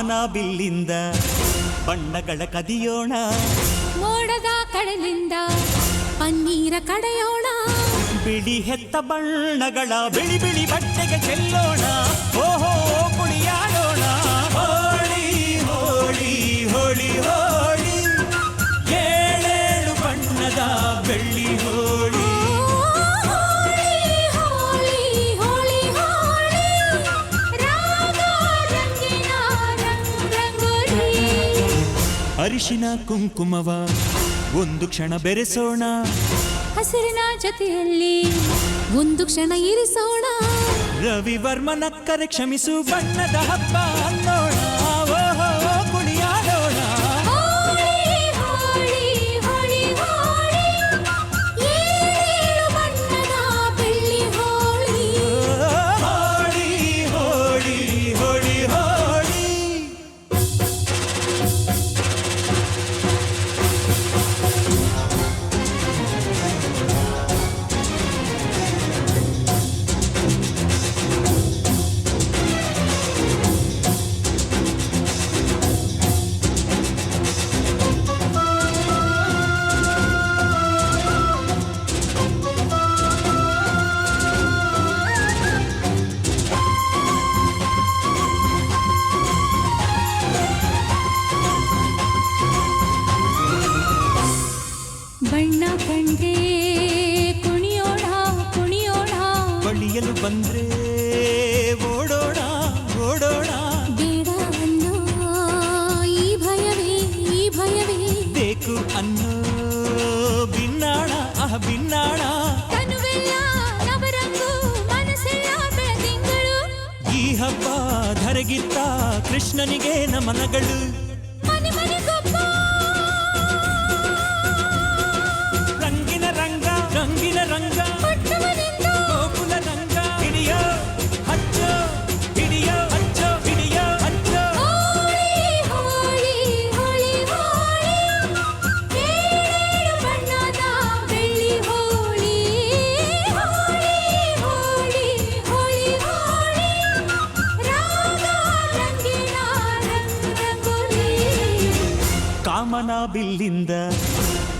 ಕಾಮನ ಬಿಲ್ಲಿಂದ ಬಣ್ಣಗಳ ಕದಿಯೋಣ, ಮೋಡದ ಕಡಲಿಂದ ಪನ್ನೀರ ಕಡೆಯೋಣ, ಬಿಳಿ ಹೆತ್ತ ಬಣ್ಣಗಳ ಬಿಳಿ ಬಿಳಿ ಬಟ್ಟೆಗೆ ಚೆಲ್ಲೋಣ, ಓಹೋ ಕುಣಿಯಾಡೋಣ. ಹೋಳಿ ಹೋಳಿ ಹೋಳಿ ಹೋಳಿ, ಏಳೇಳು ಬಣ್ಣದ ಬೆಳ್ಳಿ ಹೋಳಿ. ಅರಿಶಿನ ಕುಂಕುಮವ ಒಂದು ಕ್ಷಣ ಬೆರೆಸೋಣ, ಹಸಿರಿನ ಜೊತೆಯಲ್ಲಿ ಒಂದು ಕ್ಷಣ ಇರಿಸೋಣ, ರವಿವರ್ಮನ ಕರೆ ಕ್ಷಮಿಸು ಬಣ್ಣದ ಹಬ್ಬ ಅನ್ನೋಣ, ಓಹೋ ಕುಣಿಯಾಡೋಣ. ಬಣ್ಣ ಕಂಡ್ರೆ ಕುಣಿಯೋಣ ಕುಣಿಯೋಣ, ಬಳಿಯಲು ಬಂದ್ರೆ ಓಡೋಣ ಓಡೋಣ, ಬೇಡ ಅನ್ನೋ ಈ ಭಯವೇ ಬೇಕು ಅನ್ನೋ ಬಿನ್ನಾಣ ಬಿನ್ನಾಣ, ಕನುವೆಲ್ಲ ನವರಂಗು ಮನಸ್ಸೆಲ್ಲ ಬೆಳದಿಂಗಳು, ಈ ಹಬ್ಬ ಧರೆಗಿತ್ತ ಕೃಷ್ಣನಿಗೆ ನಮನಗಳು. ಮನೆ ಮನೆಗೊಬ್ಬ ರಂಗಿನ ರಂಗ ರಂಗಿನ ರಂಗ, ಪಟ್ಟವನಿಂದ ಗೋಕುಲ ರಂಗ, ಹಿಡಿಯೋ ಹಚ್ಚೋ ಹಿಡಿಯೋ ಹಚ್ಚೋ ಹಿಡಿಯೋ ಹಚ್ಚೋ. ಹೋಳಿ ಹೋಳಿ ಹೋಳಿ, ಏಳೇಳು ಬಣ್ಣದ ಬೆಳ್ಳಿ ಹೋಳಿ, ಹೋಳಿ ಹೋಳಿ ಹೋಳಿ ಹೋಳಿ, ರಾಗ ರಂಗಿನ ರಂಗೋಲಿ. ಕಾಮನ ಬಿಲ್ಲಿಂದ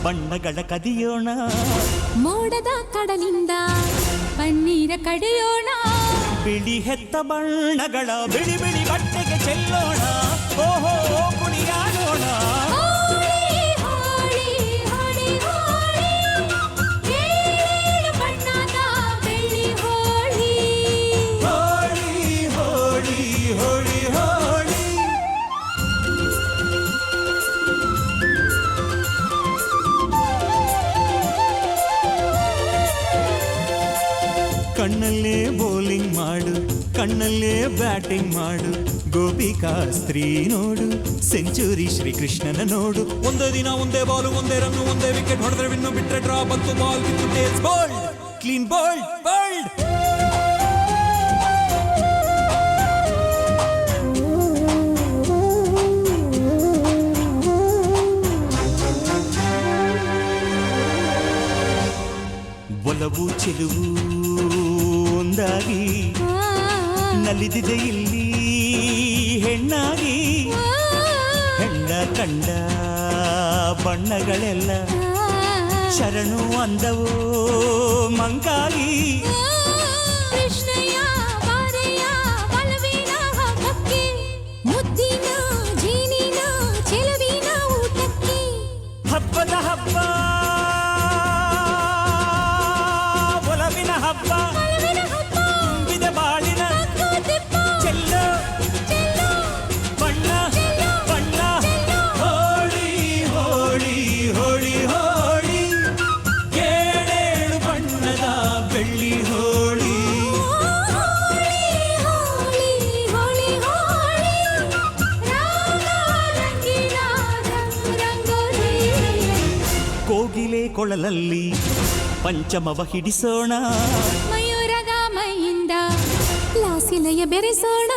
ಬಣ್ಣಗಳ ಕದಿಯೋಣ, ಮೋಡದ ಕಡಲಿಂದ ಪನ್ನೀರ ಕಡೆಯೋಣ, ಬಿಳಿ ಹೆತ್ತ ಬಣ್ಣಗಳ ಬಿಳಿ ಬಿಳಿ ಬಟ್ಟೆಗೆ ಚೆಲ್ಲೋಣ, ಓಹೋ ಕುಣಿಯಾಡೋಣ. ಹೋಳಿ ಹೋಳಿ ಹೋಳಿ ಹೋಳಿ, ಏಳೇಳು ಬಣ್ಣದ ಬೆಳ್ಳಿ ಹೋಳಿ. ಹೋಳಿ ಹೋಳಿ ಹೋಳಿ ಹೋಳಿ, ಕಣ್ಣಲ್ಲೇ ಬೌಲಿಂಗ್ ಮಾಡು, ಕಣ್ಣಲ್ಲೇ ಬ್ಯಾಟಿಂಗ್ ಮಾಡು, ಗೋಪಿಕಾಸ್ತ್ರೀ ನೋಡು, ಸೆಂಚುರಿ ಶ್ರೀಕೃಷ್ಣನ ನೋಡು. ಒಂದೇ ದಿನ ಒಂದೇ ಬಾಲು ಒಂದೇ ರನ್ನು ಒಂದೇ ವಿಕೆಟ್ ಹೊಡೆದ್ರೆ ವಿನ್ನು, ಬಿಟ್ರೆ ಡ್ರಾ ಬಂತು ಬಾಲ್ ಬಿತ್ತು taste bold clean bold bold. ಒಲವು ಚೆಲುವು ಒಂದಾಗಿ ನಲಿದಿದೆ ಇಲ್ಲಿ ಹೆಣ್ಣಾಗಿ, ಹೆಣ್ಣ ಕಂಡ ಬಣ್ಣಗಳೆಲ್ಲ ಶರಣು ಅಂದವೋ ಮಂಕಾಗಿ. ಕೃಷ್ಣಯ್ಯ ಬಾರಯ್ಯ ಬಲವಿನ ಹಬ್ಬಕ್ಕೆ, ಮುದ್ದಿನ ಜೀನಿನ ಚೆಲುವಿನ ಊಟಕ್ಕೆ, ಹಬ್ಬದ ಹಬ್ಬ ಒಲವಿನ ಹಬ್ಬ, ತುಂಬಿದ ಬಾಳಿನ ಚೆಲ್ಲೋ ಬಣ್ಣ ಬಣ್ಣ. ಹೋಳಿ ಹೋಳಿ ಹೋಳಿ ಹೋಳಿ, ಏಳೇಳು ಬಣ್ಣದ ಬೆಳ್ಳಿ ಹೋಳಿ. ಹೋಳಿ ಹೋಳಿ ಹೋಳಿ, ರಾಗ ರಂಗಿನ ರಂಗೋಲಿ. ಕೋಗಿಲೆ ಕೊಳಲಲ್ಲಿ ಪಂಚಮವ ಹಿಡಿಸೋಣ, ಮಯೂರದ ಮೈಯಿಂದ ಲಾಸಿಲಯ ಬೆರೆಸೋಣ,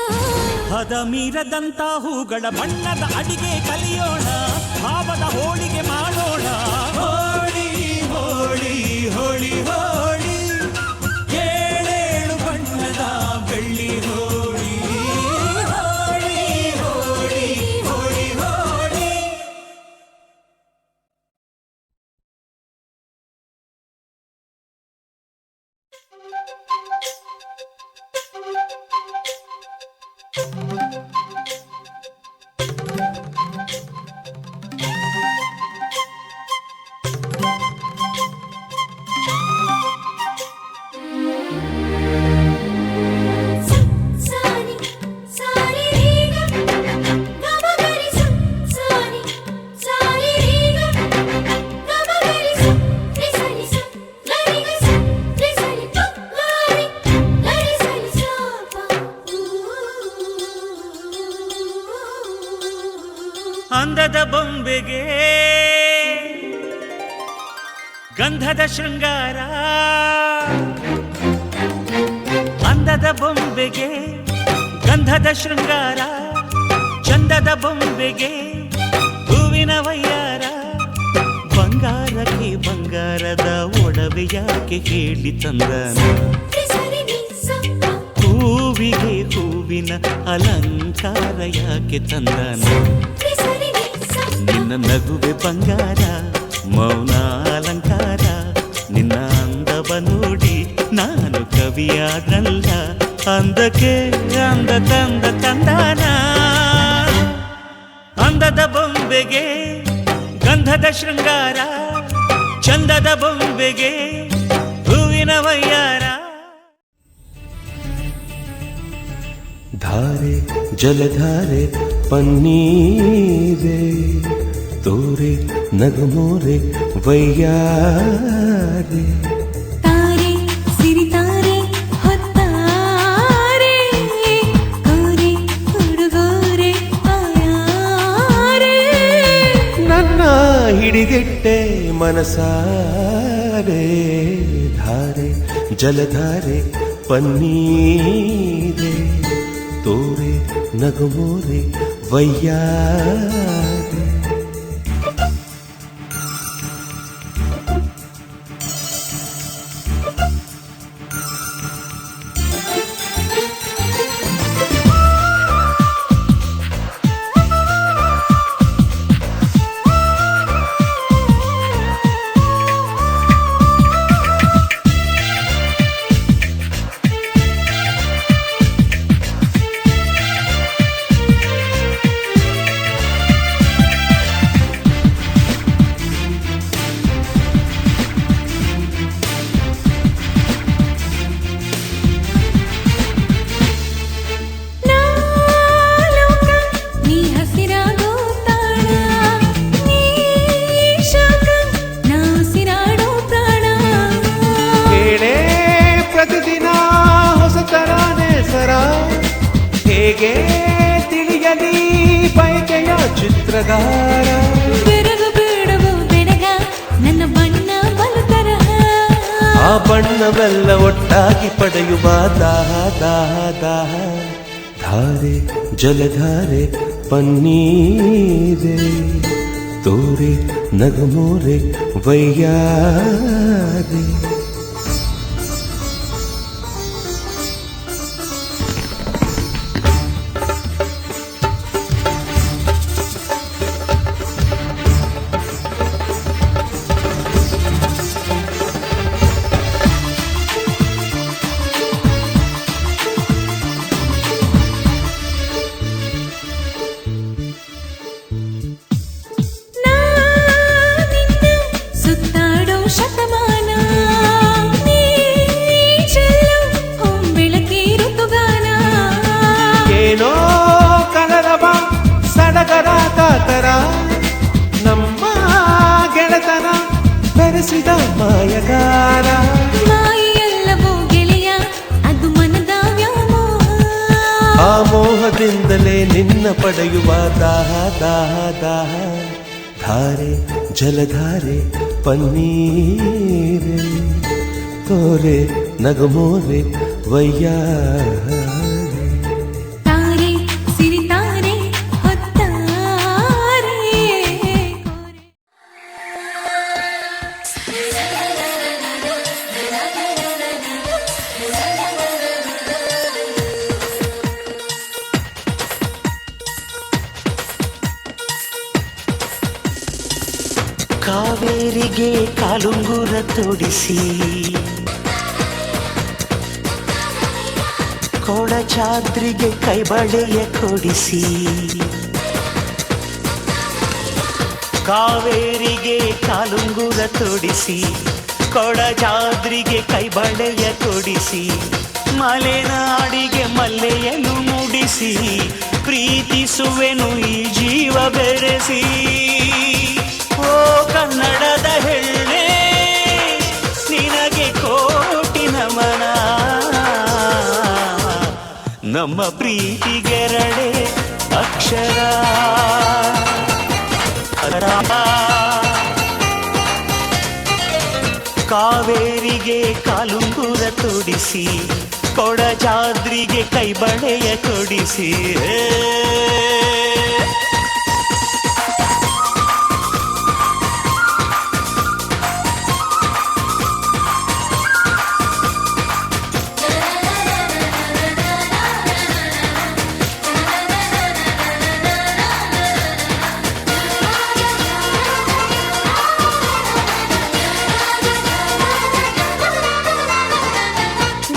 ಹದ ಮೀರದಂತ ಹೂಗಳ ಬಣ್ಣದ ಅಡಿಗೆ ಕಲಿಯೋಣ, ಭಾವದ ಹೋಳಿಗೆ ಮಾಡೋಣ. ಹೋಳಿ ಹೋಳಿ ಹೋಳಿ ಹೋಳಿ, ಏಳೇಳು ಬಣ್ಣದ ಬೆಳ್ಳಿ ಹೋಳಿ. ಹೋಳಿ ಹೋಳಿ ಸಾನಿ ಸಾರಿ ರೀಗ ಗಮಗರಿ ಸಾನಿ ಸಾರಿ ರೀಗ ಗಮಗರಿ ರಿಸನಿ ಸ ಗರಿ ಸ ರಿಸನಿ ಪ ಗರಿ ಗರಿ ಸನಿ ಸ ಅಂದದ ಬೊಂಬೆಗೆ ಗಂಧದ ಶೃಂಗಾರ, ಅಂದದ ಬೊಂಬೆಗೆ ಗಂಧದ ಶೃಂಗಾರ, ಚಂದದ ಬೊಂಬೆಗೆ ಹೂವಿನ ವಯ್ಯಾರ. ಬಂಗಾರಕ್ಕೆ ಬಂಗಾರದ ಒಡವೆ ಯಾಕೆ ಹೇಳಿ ತಂದನ, ರಿಸನಿ ನಿ ಸ ಹೂವಿಗೆ ಹೂವಿನ ಅಲಂಕಾರ ಯಾಕೆ ತಂದನ. ರಿಸನಿ ನಿ ಸ ನಿನ್ನ ನಗುವೆ ಬಂಗಾರ, ಮೌನ ಅಲಂಕಾರ, ನಿನ್ನ ಅಂದವ ನೋಡಿ ನಾನು ಕವಿಯಾದಲ್ಲ. ಅಂದಕ್ಕೆ ಅಂದ ತಂದ ತಂದಾನ, ಅಂದದ ಬೊಂಬೆಗೆ ಗಂಧದ ಶೃಂಗಾರ, ಚಂದದ ಬೊಂಬೆಗೆ ಹೂವಿನ ವಯ್ಯಾರ. ಧಾರೆ ಜಲಧಾರೆ ಪನ್ನೀರೆ ತೋರೆ ನಗಮೋರೆ ವಯ್ಯಾರೆ. ತಾರೆ ಸಿರಿತಾರೆ ಹೊತ್ತಾರೆ ಕೋರೆ ಹುಡುಗೋರೆ ಆಯಾರೆ. ನನ್ನ ಹಿಡಿದಿಟ್ಟೆ ಮನಸಾರೆ. ಧಾರೆ ಜಲಧಾರೆ ಪನ್ನೀರೆ ತೋರೆ ನಗಮೋರೆ ವಯ್ಯಾರೆ. ನೀ ಹಸಿರಾಗೋ ತಾಣ, ನೀ ಶಾಖ ನಾ ಉಸಿರಾಡೋ ಪ್ರಾಣ. ಕೇಳೇ ಪ್ರತಿದಿನ ಹೊಸ ತರಾನೆ ಸರ, ಹೇಗೆ ತಿಳಿಯಲಿ ಬಯಕೆಯ ಚಿತ್ರಗಾರ. ಬೆರಗು ಬೇಡವೋ ಬೆಡಗ ನನ್ನ ಬಣ್ಣ ಬಲು ತರಹ. ಆ ಬಣ್ಣವೆಲ್ಲ ಒಟ್ಟಾಗಿ ಪಡೆಯುವ ದಾಹ ದಾಹ ದಾಹ. ಧಾರೆ ಜಲಧಾರೆ ಪನ್ನೀರೆ ತೋರೆ ನಗಮೋರೆ ವಯ್ಯಾರೆ. ನಾ ನಿನ್ನ ಸುತ್ತಾಡೋ ಶತಮಾನ, ನೀ ಚೆಲ್ಲೋ ಹೊಂಬೆಳಕಿ ಋತುಗಾನ. ಏನೋ ಕಲರವ ಸಡಗರ ಕಾತರ, ನಮ್ಮ ಗೆಳತನ ಬೆರೆಸಿದ ಮಾಯಗಾರ. ಮಾಯೆಲ್ಲವೋ ಗೆಳೆಯ ಅದು ಮನದ ವ್ಯಾಮೋಹ. ಆ ಮೋಹದಿಂದಲೇ ನಿನ್ನ ಪಡೆಯುವ ದಾಹ ದಾಹ ದಾಹ. ಧಾರೆ ಜಲಧಾರೆ ಪನ್ನೀರೆ ತೋರೆ ನಗಮೋರೆ ವಯ್ಯಾರೆ. ತಾರೆ ಸಿರಿತಾರೆ ಹೊತ್ತಾರೆ ಕೋರೆ. ಕಾವೇರಿಗೆ ಕಾಲುಂಗುರ ತೊಡಿಸಿ ಕೊಡಚಾದ್ರಿಗೆ ಕೈಬಳೆಯ ಕೊಡಿಸಿ, ಕಾವೇರಿಗೆ ಕಾಲುಂಗುರ ತೊಡಿಸಿ, ಕೊಡಚಾದ್ರಿಗೆ ಕೈಬಳೆಯ ಕೊಡಿಸಿ, ಮಲೆನಾಡಿಗೆ ಮಲ್ಲೆಯನ್ನು ಮುಡಿಸಿ, ಪ್ರೀತಿಸುವೆನು ಈ ಜೀವ ಬೆರೆಸಿ. ಓ ಕನ್ನಡದ ಹೆಣ್ಣೆ ನಿನಗೆ ಕೋಟಿ ನಮನ, ನಮ್ಮ ಪ್ರೀತಿಗೆರಡೆ ಅಕ್ಷರ. ಕಾವೇರಿಗೆ ಕಾಲುಂಗುರ ತೊಡಿಸಿ, ಕೊಡಚಾದ್ರಿಗೆ ಕೈಬಳೆಯ ಕೊಡಿಸಿ.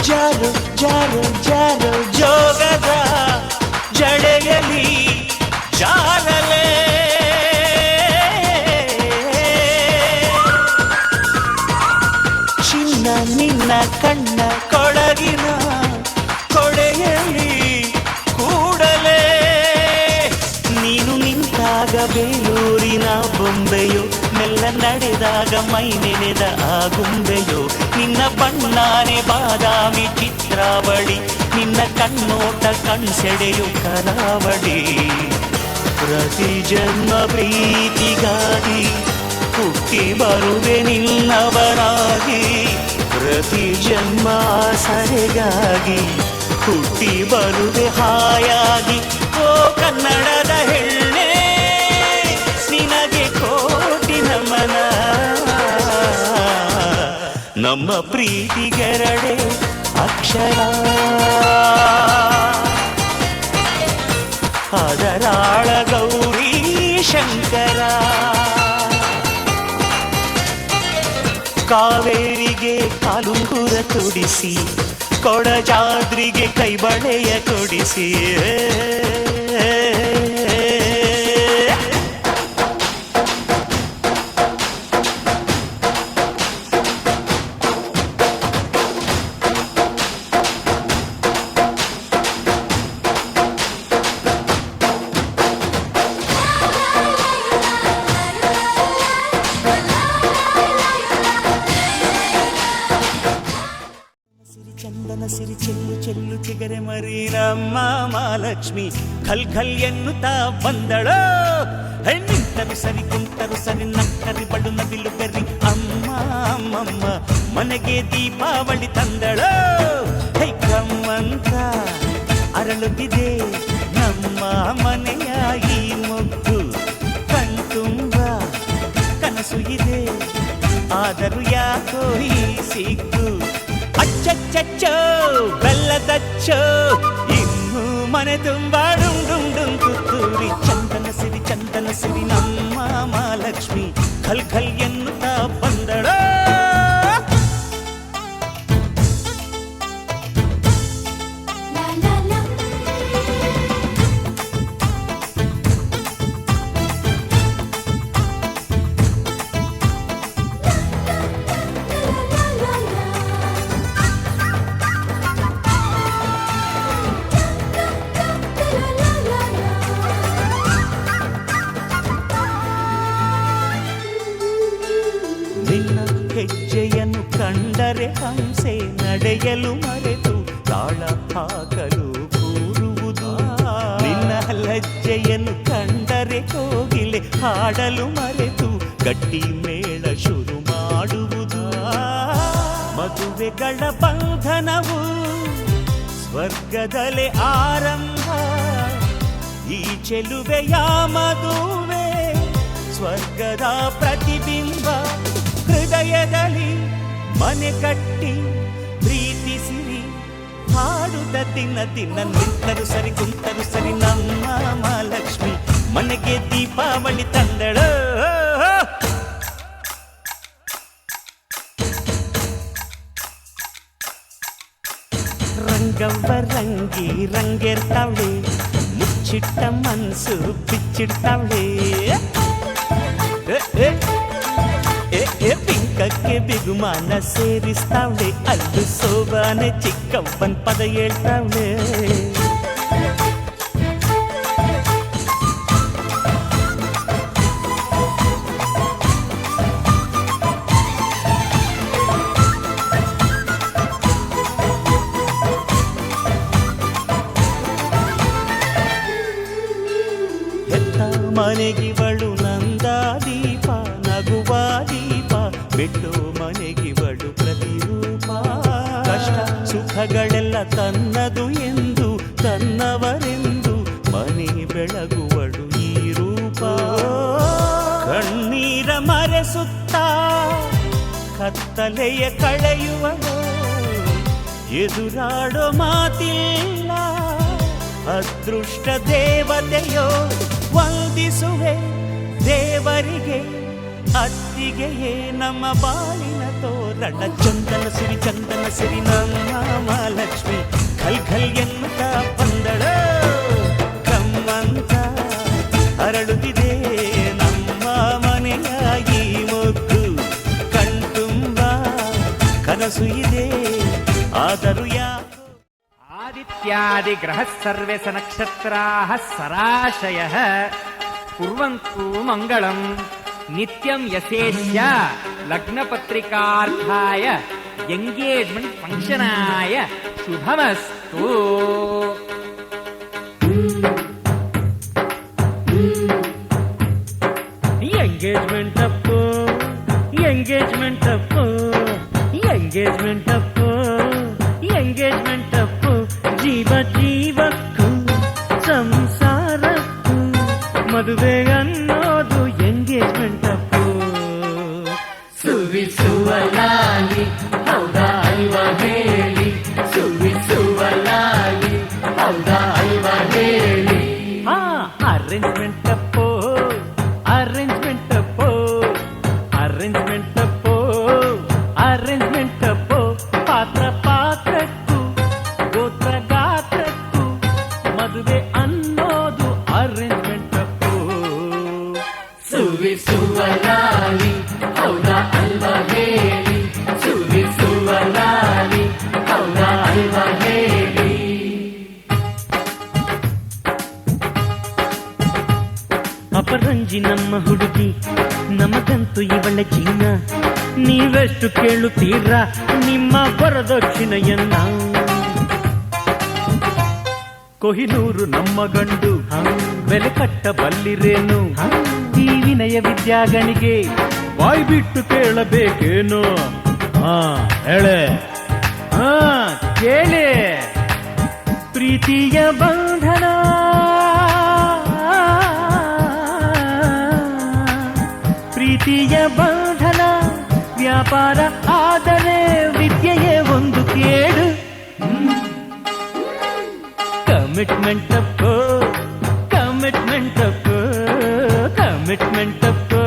ಜಾರು ಜಾರು ಜಾರು ಜೋಗದ ಜಡೆಯಲಿ ಜಾರಲೆ, ಚಿನ್ನ ನಿನ್ನ ಕಣ್ಣ ಕೊಡಗಿನ ಕೊಡೆಯಲಿ ಕೂಡಲೇ, ನೀನು ನಿಂತಾಗ ಬೇಲೂರಿನ ಬೊಂಬೆಯೋ, ಮೆಲ್ಲ ನಡೆದಾಗ ಮೈ ನೆನೆದ ಆ ಗುಂಬೆಯೋ, ನಿನ್ನ ಬಣ್ಣಾನೆ ಬಾದಾಮಿ ಚಿತ್ರಾವಳಿ, ನಿನ್ನ ಕಣ್ಣೋಟ ಕಣ್ಸೆಡೆಯು ಕರಾವಳಿ. ಪ್ರತಿ ಜನ್ಮ ಪ್ರೀತಿಗಾಗಿ ಹುಟ್ಟಿ ಬರುವೆ ನಿನ್ನವರಾಗಿ, ಪ್ರತಿ ಜನ್ಮ ಸರೆಗಾಗಿ ಹುಟ್ಟಿ ಬರುವೆ ಹಾಯಾಗಿ. ಓ ಕನ್ನಡದ ಹೆಣ್ಣೆ ನಿನಗೆ ಕೋಟಿ ನಮನ, ನಮ್ಮ ಪ್ರೀತಿಗೆರಡೆ ಅಕ್ಷರ. ಅದರಾಳ ಗೌರಿ ಶಂಕರ, ಕಾವೇರಿಗೆ ಕಾಲುಂಗುರ ತೊಡಿಸಿ, ಕೊಡಚಾದ್ರಿಗೆ ಕೈಬಳೆಯ ಕೊಡಿಸಿ. ಚಂದನ ಸಿರಿ ಚೆಲ್ಲು ಚೆಲ್ಲು ಚಿಗರೆ ಮರಿ ನಮ್ಮ ಮಹಾಲಕ್ಷ್ಮಿ ಖಲ್ ಖಲ್ ಎನ್ನುತ್ತಾ ಬಂದಳೋ. ಹೆಣ್ಣಿಂತರು ಸರಿ ಕುಂತರು ಸರಿ ನಕ್ಕರಿ ಬಡು ನವಿಲು ಗರಿ ಅಮ್ಮ ಅಮ್ಮಮ್ಮ ಮನೆಗೆ ದೀಪಾವಳಿ ತಂದಳೋ. ಹೈ ಕಮ್ಮಂತ ಅರಳುತ್ತಿದೆ ನಮ್ಮ ಮನೆಯ ಈ ಮುದ್ದು, ಕಣ್ತುಂಬ ಕನಸು ಇದೆ ಆದರೂ ಯಾಕೋ ಈ ಸಿಗ್ಗು. ಅಚ್ಚಚ್ಚಚ್ಚೋ ಬೆಲ್ಲದಚ್ಚೋ ಇನ್ನು ಮನೆ ತುಂಬಾ ಡುಂ ಡುಂ ಡುಂ ತುತ್ತೂರಿ. ಚಂದನ ಸಿರಿ ನಮ್ಮ ಮಹಾಲಕ್ಷ್ಮಿ ಖಲ್ ಖಲ್ ಎನ್ನುತ್ತಾ ಬಂದಳೋ. ಹೆಜ್ಜೆಯನ್ನು ಕಂಡರೆ ಹಂಸೆ ನಡೆಯಲು ಮರೆತು ತಾಳ ಹಾಕಲು ಕೂರುವುದು. ನಿನ್ನ ಲಜ್ಜೆಯನ್ನು ಕಂಡರೆ ಕೋಗಿಲೆ ಹಾಡಲು ಮರೆತು ಗಟ್ಟಿ ಮೇಳ ಶುರು ಮಾಡುವುದು. ಮದುವೆಗಳ ಬಂಧನವು ಸ್ವರ್ಗದಲ್ಲೇ ಆರಂಭ, ಈ ಚೆಲುವೆಯ ಮದುವೆ ಸ್ವರ್ಗದ ಪ್ರತಿಬಿಂಬ. ಹೃದಯದಲ್ಲಿ ಮನೆ ಕಟ್ಟಿ ಪ್ರೀತಿಸಿರಿ ಹಾಡುತ್ತ ದಿನ ದಿನ. ನಿಂತರು ಸರಿ ಕುಂತರು ಸರಿ ನಮ್ಮ ಮಹಾಲಕ್ಷ್ಮಿ ಮನೆಗೆ ದೀಪಾವಳಿ ತಂದಳು. ರಂಗವ್ವ ರಂಗಿ ರಂಗೇರ್ತಾವಳೆ, ಮುಚ್ಚಿಟ್ಟ ಮನ್ಸು ಬಿಚ್ಚಿಡ್ತಾವಳೆ. ಪಿಂಕಕ್ಕೆ ಬಿಗುಮಾನ ಸೇರಿಸ್ತಾವಳೆ, ಅಲ್ಲು ಸೋಬಾನೆ ಚಿಕ್ಕವ್ವನ್ ಪದ ಹೇಳ್ತಾವಳೆ. ಮನೆಗಿವಳು ನಂದ ದೀಪ, ನಗುವ ದೀಪ, ಬಿಟ್ಟು ಮನೆಗಿವಳು ಪ್ರತಿರೂಪ. ಕಷ್ಟ ಸುಖಗಳೆಲ್ಲ ತನ್ನದು ಎಂದು ತನ್ನವರೆಂದು ಮನೆ ಬೆಳಗುವಳು ಈ ರೂಪ. ಕಣ್ಣೀರ ಮರೆಸುತ್ತ ಕತ್ತಲೆಯ ಕಳೆಯುವಳು, ಎದುರಾಡೋ ಮಾತಿಲ್ಲ ಅದೃಷ್ಟ ದೇವತೆಯೋ. ವಂದಿಸುವೆ ದೇವರಿಗೆ ಅತ್ತಿಗೆಯೇ ನಮ್ಮ ಬಾಳಿನ ತೋರಣ. ಚಂದನ ಸಿರಿ ಚಂದನ ಸಿರಿ ನಮ್ಮ ಮಹಾಲಕ್ಷ್ಮಿ, ಖಲ್ ಖಲ್ ಎನ್ನುತ್ತ ಬಂದಳ ಕಮ್ಮಂತ ಅರಳುತ್ತಿದೆ ನಮ್ಮ ಮನೆಯ ಈ ಮೊಗ್ಗು. ಕಣ್ತುಂಬ ಕನಸು ಇದೆ ಆದರೂ ಯಾಕೋ. ಆದಿತ್ಯಾದಿ ಗ್ರಹ ಸರ್ವೇ ಸ ನಕ್ಷತ್ರಾಃ ಸರಾಶಯಃ ಕುರ್ವಂತು ಮಂಗಳಂ. ನಿತ್ಯಂ ಯಸೇಚ್ಛ ಲಗ್ನ ಪತ್ರಿಕಾರ್ಥಾಯ ಎಂಗೇಜ್ಮೆಂಟ್ ಫಂಕ್ಷನಾಯ ಶುಭಮಸ್ತು. ಎಂಗೇಜ್ಮೆಂಟ್ ಅಪ್ಪು, ಎಂಗೇಜ್ಮೆಂಟ್ ಅಪ್ಪು, ಎಂಗೇಜ್ಮೆಂಟ್ ಅಪ್ಪು, ಎಂಗೇಜ್ಮೆಂಟ್ ಅಪ್ಪು. ಜೀವ ಜೀವಕ್ಕೂ ಸಂಸಾರಕ್ಕೂ ಮದುವೆ ಅನ್ನೋದು ಎಂಗೇಜ್ಮೆಂಟ್ ಅಪ್ಪು. ಸುವಿಸುವಲಾಗಿ ಹೌದಾ ಅಲ್ವಾ ಹೇಳಿ, ಸುವಿಸುವಲಾಗಿ ಹೌದಾ ಅಲ್ವಾ ಹೇಳಿ. Arrangement Appu, arrangement Appu, arrangement Appu, arrangement Appu. ಪಾತ್ರ ಪಾತ್ರಕ್ಕೂ ಗೋತ್ರ ಗಾತ್ರಕ್ಕೂ ಮದುವೆ ಅನ್ನೋದು ಅರೇಂಜ್ಮೆಂಟ್ ಅಪ್ಪು. ಸುವಿಸುವಲಾಲಿ ಹೌದಾ ಅಲ್ವಾ ಹೇಳಿ, ಸುವಿಸುವಲಾಲಿ ಹೌದಾ ಅಲ್ವಾ ಹೇಳಿ. ಅಪರಂಜಿ ನಮ್ಮ ಹುಡುಗಿ, ನಮಗಂತೂ ಇವಳ ಜೀವನ. ನೀವೆಷ್ಟು ಕೇಳುತ್ತೀರಾ ನಿಮ್ಮ ವರದಕ್ಷಿಣೆಯನ್ನ? ಕೊಹಿನೂರು ನಮ್ಮ ಗಂಡು, ಬೆಲೆ ಕಟ್ಟಬಲ್ಲಿರೇನು? ಈ ವಿನಯ ವಿದ್ಯಾಗಣಿಗೆ ಬಾಯ್ ಬಿಟ್ಟು ಕೇಳಬೇಕೇನು? ಹೇಳೆ ಕೇಳಿ. ಪ್ರೀತಿಯ ಬಂಧನ, ಪ್ರೀತಿಯ ಬಂಧನ ವ್ಯಾಪಾರ ಆದರೆ ವಿದ್ಯೆಯೇ ಒಂದು ಕೇಡು. Commitment Appu, commitment Appu, commitment Appu,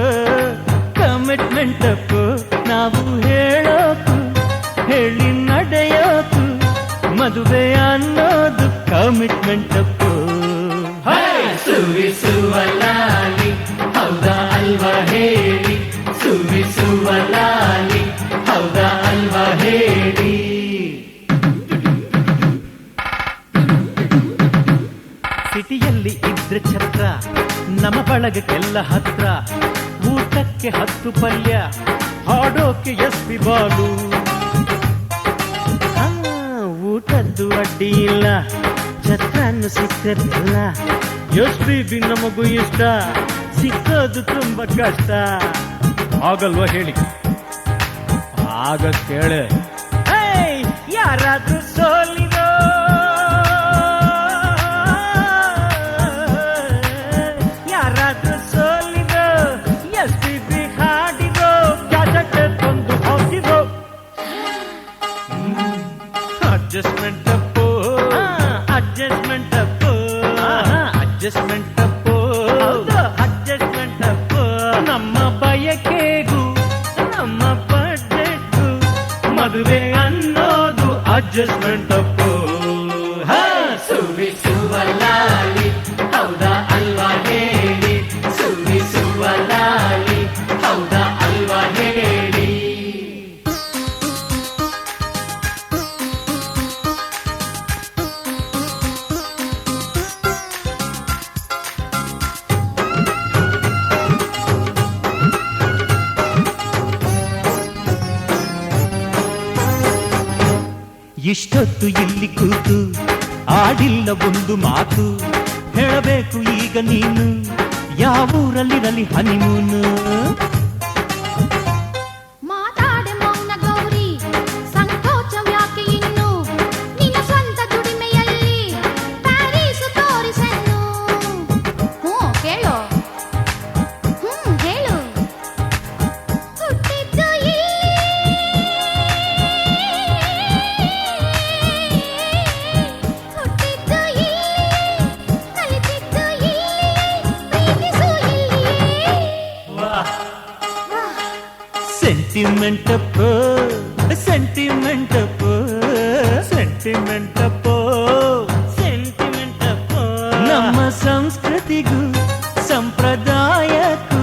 commitment Appu. ನಾವು ಹೇಳೋಕು ಹೇಳಿ ನಡೆಯೋಕು ಮದುವೆ ಅನ್ನೋದು ಕಮಿಟ್ಮೆಂಟ್ ಅಪ್ಪು. ಸುವಿಸುವಲಾಲಿ ಹೌದಾ ಅಲ್ವಾ ಹೇಳಿ, ಸುವಿಸುವಲಾಲಿ ಹೌದಾ ಅಲ್ವಾ ಹೇಳಿ. ಸಿಟಿಯಲ್ಲಿ ಇದ್ರೆ ಛತ್ರ, ನಮ್ಮ ಬಳಗಕ್ಕೆಲ್ಲ ಹತ್ರ. ಊಟಕ್ಕೆ 10 ಪಲ್ಯ, ಹಾಡೋಕೆ ಎಸ್ಪಿ ಬಾಲು. ಊಟದ್ದು ಅಡ್ಡಿ ಇಲ್ಲ, ಛತ್ರನ್ನು ಸಿಕ್ಕದಿಲ್ಲ. ಎಸ್ಪಿ ಬಿ ನಮಗೂ ಇಷ್ಟ, ಸಿಕ್ಕೋದು ತುಂಬಾ ಕಷ್ಟ. ಆಗಲ್ವಾ ಹೇಳಿ? ಆಗ ಕೇಳೆ. ಯಾರಾದ್ರೂ ಸೋಲಿರೋ, ಯಾರಾದ್ರೂ ಸೋಲಿರೋ, ಎಸ್ಪಿ ಬಿ ಹಾಡಿರೋ, ಜಾಜಕ್ಕೆ ತಂದು ಹಾಕಿರೋ. Adjustment Appu, adjustment Appu, adjustment Appu, adjustment Appu. ನಮ್ಮ ಬಯಕೆಗೂ ನಮ್ಮ ಬಡ್ಜೆಟ್ಗೂ ಮದುವೆ ಅನ್ನೋದು ಅಡ್ಜಸ್ಟ್ಮೆಂಟ್ ಅಪ್ಪು ಸುವಿಸುವಲಾಲಿ ಹೌದಾ ಅಲ್ವಾ ಹೇಳಿ ಸುವಿಸುವಲಾಲಿ ಹೌದಾ ಅಲ್ವಾ ಹೇಳಿ ಇಷ್ಟೊತ್ತು ಇಲ್ಲಿ ಕೂತು ಆಡಿಲ್ಲ ಒಂದು ಮಾತು ಹೇಳಬೇಕು ಈಗ ನೀನು ಯಾವೂರಲ್ಲಿರಲಿ ಹನಿಮೂನು ಮಾತಾಡೆ ಮೌನ ಗೌರಿ ಸಂಕೋಚವ್ಯಾಕೆ ಇನ್ನು ನಿನ್ನ ಸ್ವಂತ ದುಡಿಮೆಯಲ್ಲಿ ಪ್ಯಾರೀಸು ತೋರಿಸೆನ್ನು ಹೇಳು ಹೇಳು ಹುಟ್ಟಿದ್ದು ಹುಟ್ಟಿದ್ದು ಕಲಿತಿದ್ದು ಪ್ರೀತಿಸು ಸೆಂಟಿಮೆಂಟ್ ಅಪ್ಪು ಸೆಂಟಿಮೆಂಟ್ ಅಪ್ಪು ಸೆಂಟಿಮೆಂಟ್ ಅಪ್ಪೋ ಸೆಂಟಿಮೆಂಟ್ ಅಪ್ಪೋ ನಮ್ಮ ಸಂಸ್ಕೃತಿಗೂ ಸಂಪ್ರದಾಯಕ್ಕೂ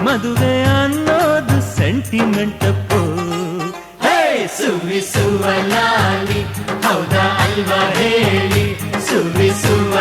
ಮದುವೆ ಅನ್ನೋದು ಸೆಂಟಿಮೆಂಟ್ ಅಪ್ಪು ಸುವಿಸುವಲಾಲಿ ಹೌದಾ ಅಲ್ವಾ ಹೇಳಿ ಸುವಿಸುವ